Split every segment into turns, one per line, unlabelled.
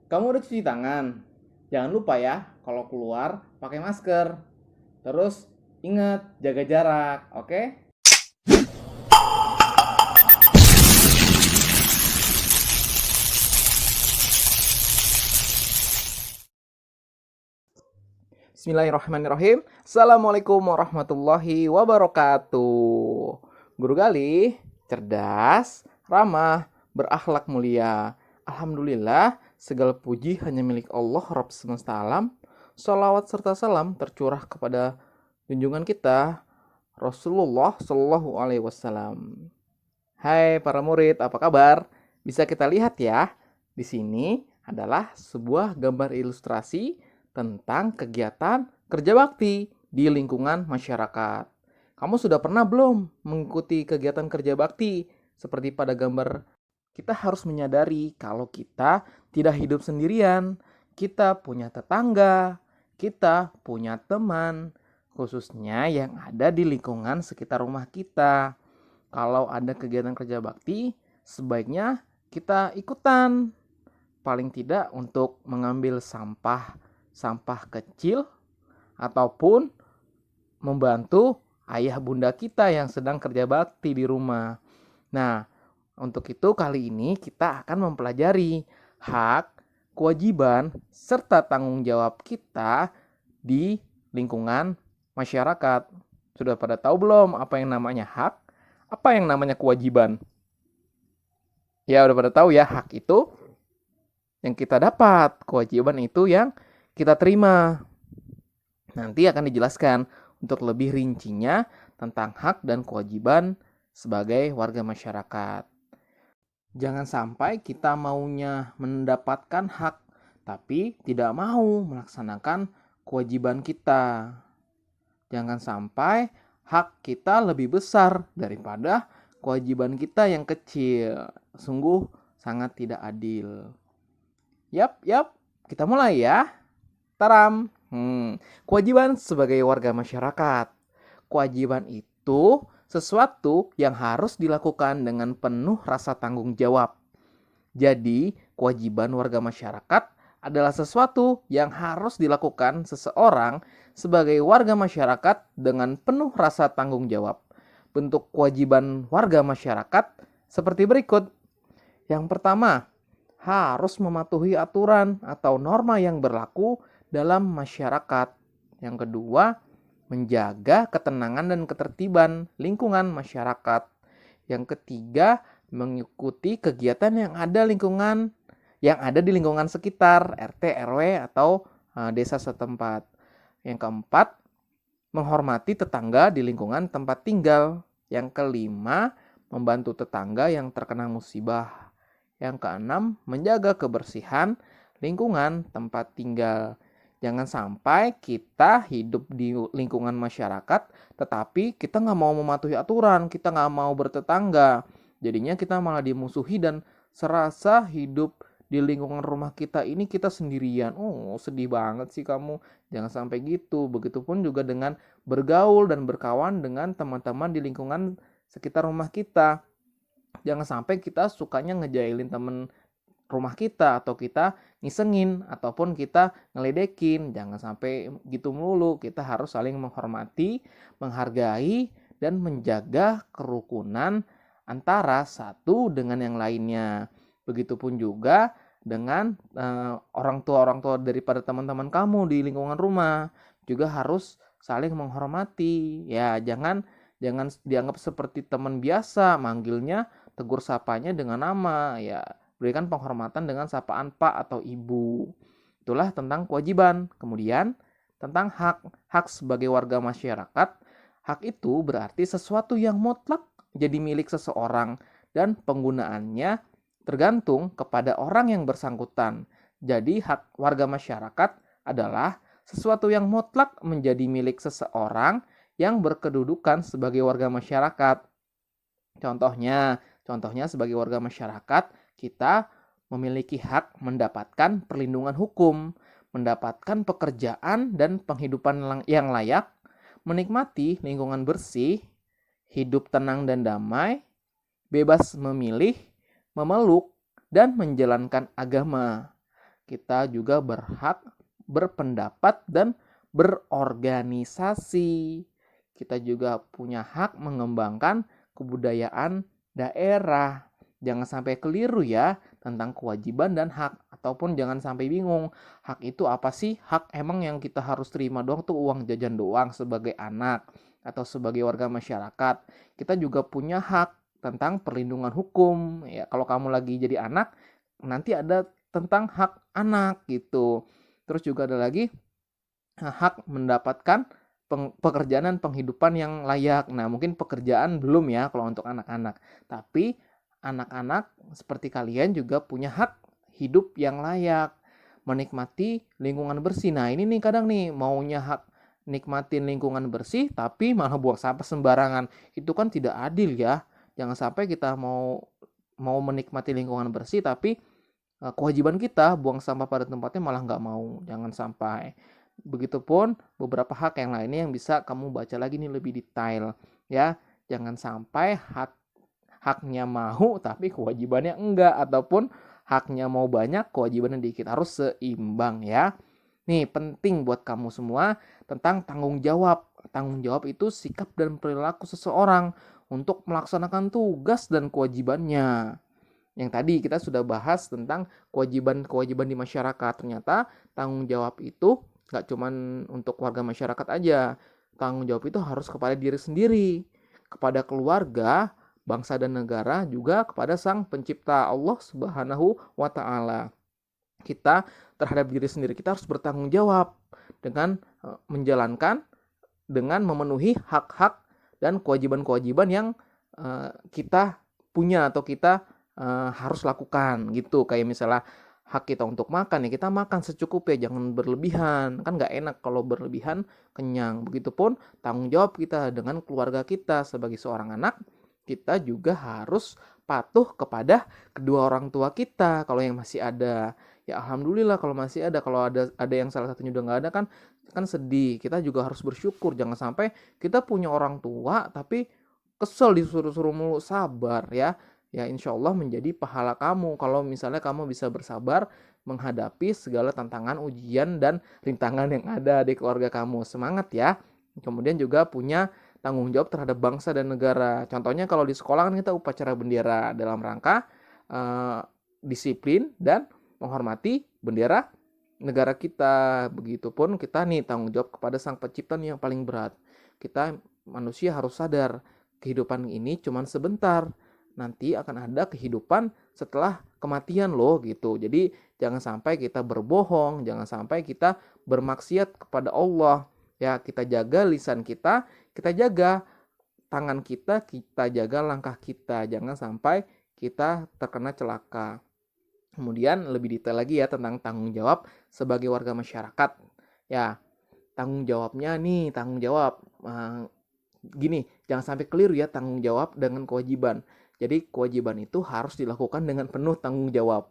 Kamu udah cuci tangan? Jangan lupa ya, kalau keluar pakai masker. Terus ingat jaga jarak, oke? Bismillahirrahmanirrahim. Assalamualaikum warahmatullahi wabarakatuh. Guru Gali, cerdas, ramah, berakhlak mulia. Alhamdulillah, segala puji hanya milik Allah Rabb semesta alam. Salawat serta salam tercurah kepada junjungan kita Rasulullah Shallallahu Alaihi Wasallam. Hai para murid, apa kabar? Bisa kita lihat ya. Di sini adalah sebuah gambar ilustrasi tentang kegiatan kerja bakti di lingkungan masyarakat. Kamu sudah pernah belum mengikuti kegiatan kerja bakti? Seperti pada gambar, kita harus menyadari kalau kita tidak hidup sendirian. Kita punya tetangga, kita punya teman, khususnya yang ada di lingkungan sekitar rumah kita. Kalau ada kegiatan kerja bakti, sebaiknya kita ikutan. Paling tidak untuk mengambil sampah kecil ataupun membantu ayah bunda kita yang sedang kerja bakti di rumah. Nah, untuk itu kali ini kita akan mempelajari hak, kewajiban, serta tanggung jawab kita di lingkungan masyarakat. Sudah pada tahu belum apa yang namanya hak? Apa yang namanya kewajiban? Ya, udah pada tahu ya, hak itu yang kita dapat, kewajiban itu yang kita terima. Nanti akan dijelaskan untuk lebih rincinya tentang hak dan kewajiban sebagai warga masyarakat. Jangan sampai kita maunya mendapatkan hak, tapi tidak mau melaksanakan kewajiban kita. Jangan sampai hak kita lebih besar daripada kewajiban kita yang kecil. Sungguh sangat tidak adil. Yap, kita mulai ya. Taram. Kewajiban sebagai warga masyarakat. Kewajiban itu sesuatu yang harus dilakukan dengan penuh rasa tanggung jawab. Jadi, kewajiban warga masyarakat adalah sesuatu yang harus dilakukan seseorang sebagai warga masyarakat dengan penuh rasa tanggung jawab. Bentuk kewajiban warga masyarakat seperti berikut. Yang pertama, harus mematuhi aturan atau norma yang berlaku dalam masyarakat. Yang kedua, menjaga ketenangan dan ketertiban lingkungan masyarakat. Yang ketiga, mengikuti kegiatan yang ada di lingkungan sekitar RT, RW atau desa setempat. Yang keempat, menghormati tetangga di lingkungan tempat tinggal. Yang kelima, membantu tetangga yang terkena musibah. Yang keenam, menjaga kebersihan lingkungan tempat tinggal. Jangan sampai kita hidup di lingkungan masyarakat, tetapi kita nggak mau mematuhi aturan, kita nggak mau bertetangga. Jadinya kita malah dimusuhi dan serasa hidup di lingkungan rumah kita ini kita sendirian. Oh, sedih banget sih kamu. Jangan sampai gitu. Begitupun juga dengan bergaul dan berkawan dengan teman-teman di lingkungan sekitar rumah kita. Jangan sampai kita sukanya ngejailin temen rumah kita atau kita ngisengin ataupun kita ngeledekin. Jangan sampai gitu melulu. Kita harus saling menghormati, menghargai, dan menjaga kerukunan antara satu dengan yang lainnya. Begitupun juga dengan orang tua daripada teman-teman kamu di lingkungan rumah juga harus saling menghormati. Ya, jangan dianggap seperti teman biasa, manggilnya tegur sapanya dengan nama. Ya, berikan penghormatan dengan sapaan Pak atau Ibu. Itulah tentang kewajiban. Kemudian tentang hak. Hak sebagai warga masyarakat. Hak itu berarti sesuatu yang mutlak jadi milik seseorang dan penggunaannya tergantung kepada orang yang bersangkutan. Jadi hak warga masyarakat adalah sesuatu yang mutlak menjadi milik seseorang yang berkedudukan sebagai warga masyarakat. Contohnya sebagai warga masyarakat, kita memiliki hak mendapatkan perlindungan hukum, mendapatkan pekerjaan dan penghidupan yang layak, menikmati lingkungan bersih, hidup tenang dan damai, bebas memilih, memeluk, dan menjalankan agama. Kita juga berhak berpendapat dan berorganisasi. Kita juga punya hak mengembangkan kebudayaan daerah. Jangan sampai keliru ya tentang kewajiban dan hak. Ataupun jangan sampai bingung, hak itu apa sih? Hak emang yang kita harus terima doang tuh uang jajan doang sebagai anak atau sebagai warga masyarakat. Kita juga punya hak tentang perlindungan hukum. Ya, kalau kamu lagi jadi anak, nanti ada tentang hak anak gitu. Terus juga ada lagi hak mendapatkan pekerjaan dan penghidupan yang layak. Nah, mungkin pekerjaan belum ya kalau untuk anak-anak. Tapi anak-anak seperti kalian juga punya hak hidup yang layak, menikmati lingkungan bersih. Nah, ini nih kadang nih maunya hak nikmatin lingkungan bersih tapi malah buang sampah sembarangan. Itu kan tidak adil ya. Jangan sampai kita mau menikmati lingkungan bersih tapi kewajiban kita buang sampah pada tempatnya malah nggak mau. Jangan sampai. Begitupun beberapa hak yang lainnya yang bisa kamu baca lagi nih lebih detail ya. Jangan sampai haknya mau tapi kewajibannya enggak, ataupun haknya mau banyak kewajibannya dikit. Harus seimbang ya. Nih penting buat kamu semua tentang tanggung jawab. Tanggung jawab itu sikap dan perilaku seseorang untuk melaksanakan tugas dan kewajibannya. Yang tadi kita sudah bahas tentang kewajiban-kewajiban di masyarakat. Ternyata tanggung jawab itu nggak cuma untuk warga masyarakat aja. Tanggung jawab itu harus kepada diri sendiri, kepada keluarga, bangsa dan negara, juga kepada Sang Pencipta Allah Subhanahu wa Ta'ala. Kita terhadap diri sendiri kita harus bertanggung jawab dengan menjalankan, dengan memenuhi hak-hak dan kewajiban-kewajiban yang kita punya atau kita harus lakukan gitu. Kayak misalnya hak kita untuk makan ya kita makan secukupnya, jangan berlebihan. Kan nggak enak kalau berlebihan kenyang. Begitupun tanggung jawab kita dengan keluarga kita sebagai seorang anak, kita juga harus patuh kepada kedua orang tua kita kalau yang masih ada. Ya alhamdulillah kalau masih ada. Kalau ada yang salah satunya udah nggak ada kan sedih. Kita juga harus bersyukur. Jangan sampai kita punya orang tua tapi kesel disuruh-suruh mulu. Sabar ya. Ya insya Allah menjadi pahala kamu kalau misalnya kamu bisa bersabar menghadapi segala tantangan, ujian, dan rintangan yang ada di keluarga kamu. Semangat ya. Kemudian juga punya tanggung jawab terhadap bangsa dan negara. Contohnya kalau di sekolah kan kita upacara bendera dalam rangka disiplin dan menghormati bendera negara kita. Begitupun kita nih tanggung jawab kepada Sang Pencipta nih yang paling berat. Kita manusia harus sadar kehidupan ini cuma sebentar. Nanti akan ada kehidupan setelah kematian loh gitu. Jadi jangan sampai kita berbohong, jangan sampai kita bermaksiat kepada Allah. Ya, kita jaga lisan kita jaga tangan kita jaga langkah kita. Jangan sampai kita terkena celaka. Kemudian lebih detail lagi ya tentang tanggung jawab sebagai warga masyarakat. Ya, tanggung jawabnya nih, tanggung jawab gini, jangan sampai keliru ya tanggung jawab dengan kewajiban. Jadi kewajiban itu harus dilakukan dengan penuh tanggung jawab.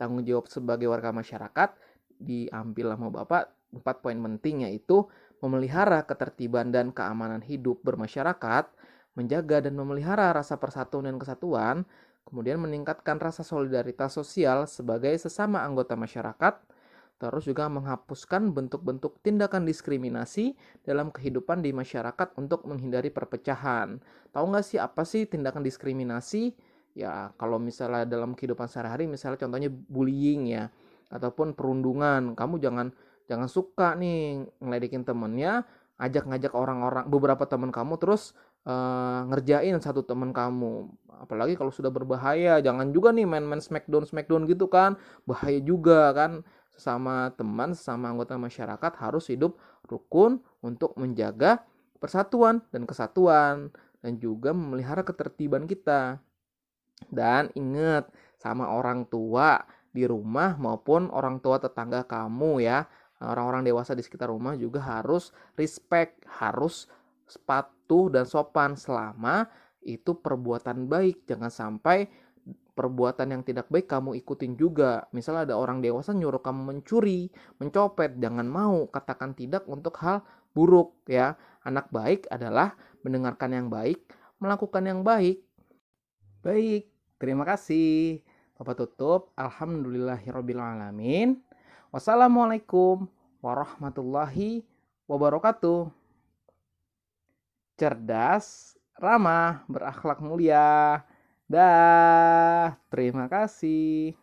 Tanggung jawab sebagai warga masyarakat diambil sama Bapak 4 poin penting, yaitu memelihara ketertiban dan keamanan hidup bermasyarakat, menjaga dan memelihara rasa persatuan dan kesatuan, kemudian meningkatkan rasa solidaritas sosial sebagai sesama anggota masyarakat, terus juga menghapuskan bentuk-bentuk tindakan diskriminasi dalam kehidupan di masyarakat untuk menghindari perpecahan. Tahu nggak sih apa sih tindakan diskriminasi? Ya kalau misalnya dalam kehidupan sehari-hari, misalnya contohnya bullying ya, ataupun perundungan. Kamu jangan suka nih ngeledekin temennya, ngajak orang-orang, beberapa teman kamu terus ngerjain satu teman kamu. Apalagi kalau sudah berbahaya, jangan juga nih main-main smackdown gitu kan, bahaya juga kan. Sesama teman, sesama anggota masyarakat harus hidup rukun untuk menjaga persatuan dan kesatuan dan juga memelihara ketertiban kita. Dan ingat, sama orang tua di rumah maupun orang tua tetangga kamu ya, orang-orang dewasa di sekitar rumah juga harus respect, harus patuh dan sopan selama itu perbuatan baik. Jangan sampai perbuatan yang tidak baik kamu ikutin juga. Misalnya ada orang dewasa nyuruh kamu mencuri, mencopet, jangan mau, katakan tidak untuk hal buruk ya. Anak baik adalah mendengarkan yang baik, melakukan yang baik. Baik, terima kasih. Bapak tutup. Alhamdulillahirrabbilalamin. Wassalamualaikum warahmatullahi wabarakatuh. Cerdas, ramah, berakhlak mulia. Dah, terima kasih.